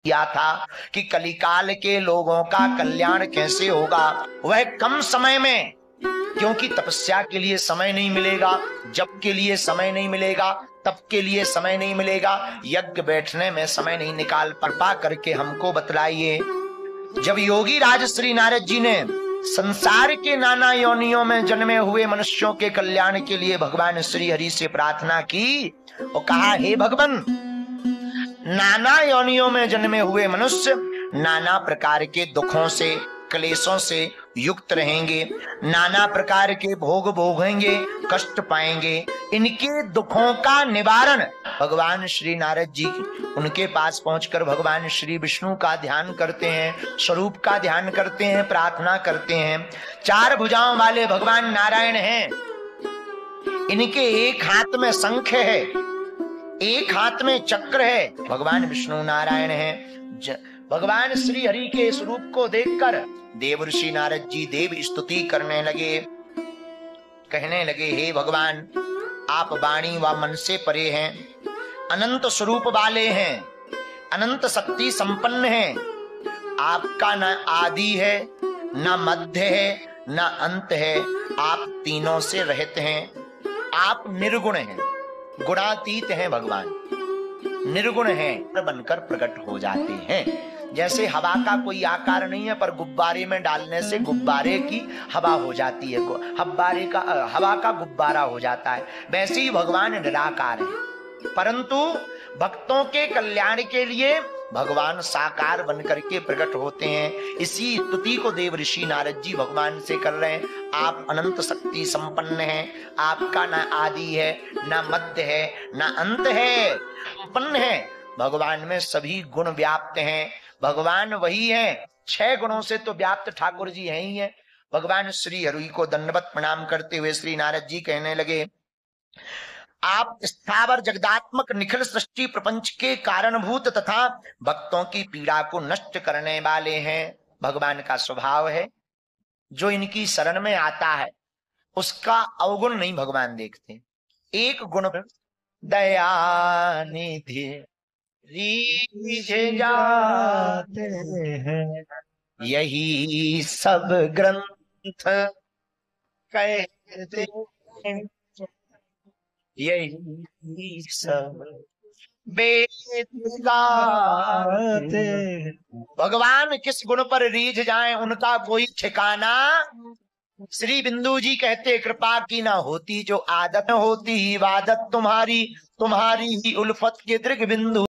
किया था कि कलिकाल के लोगों का कल्याण कैसे होगा, वह कम समय में, क्योंकि तपस्या के लिए समय नहीं मिलेगा, जप के लिए समय नहीं मिलेगा, तप के लिए समय नहीं मिलेगा, यज्ञ बैठने में समय नहीं निकाल पा करके हमको बतलाइए। जब योगी राज श्री नारद जी ने संसार के नाना योनियों में जन्मे हुए मनुष्यों के कल्याण के लिए भगवान श्री हरि से प्रार्थना की और कहा, हे भगवान, नाना योनियों में जन्मे हुए मनुष्य नाना प्रकार के दुखों से, क्लेशों से युक्त रहेंगे, नाना प्रकार के भोग भोगेंगे, कष्ट पाएंगे। इनके दुखों का निवारण भगवान श्री नारद जी उनके पास पहुंचकर भगवान श्री विष्णु का ध्यान करते हैं, स्वरूप का ध्यान करते हैं, प्रार्थना करते हैं। चार भुजाओं वाले भगवान नारायण हैं। इनके एक हाथ में शंख है, एक हाथ में चक्र है। भगवान विष्णु नारायण हैं। भगवान श्री हरि के स्वरूप को देखकर देवर्षि नारद जी देव स्तुति करने लगे, कहने लगे, हे भगवान, आप वाणी व मन से परे हैं, अनंत स्वरूप वाले हैं, अनंत शक्ति संपन्न हैं। आपका न आदि है, न मध्य है, न अंत है। आप तीनों से रहित हैं। आप निर्गुण हैं, गुणातीत हैं। भगवान निर्गुण हैं, बनकर प्रकट हो जाते हैं। जैसे हवा का कोई आकार नहीं है, पर गुब्बारे में डालने से गुब्बारे की हवा हो जाती है, हवा का गुब्बारा हो जाता है। वैसे ही भगवान निराकार है, परंतु भक्तों के कल्याण के लिए भगवान साकार बनकर के प्रकट होते हैं। इसी स्तुति को देव ऋषि नारद जी भगवान से कर रहे हैं। आप अनंत शक्ति संपन्न हैं, आपका न आदि है, न मध्य है, न अंत है, संपन्न है। भगवान में सभी गुण व्याप्त हैं। भगवान वही हैं, 6 गुणों से तो व्याप्त ठाकुर जी हैं ही हैं। भगवान श्री हरि को दंडवत प्रणाम करते हुए श्री नारद जी कहने लगे, आप स्थावर जगदात्मक निखिल सृष्टि प्रपंच के कारणभूत तथा भक्तों की पीड़ा को नष्ट करने वाले हैं। भगवान का स्वभाव है, जो इनकी शरण में आता है उसका अवगुण नहीं भगवान देखते। एक गुण, दया निधि रीझ जाते हैं, यही सब ग्रंथ कहते हैं, यही सब वेद गाते। भगवान किस गुण पर रीझ जाएं उनका कोई ठिकाना। श्री बिंदु जी कहते, कृपा की ना होती जो आदत होती, इबादत तुम्हारी, तुम्हारी ही उल्फत के दृग बिंदु।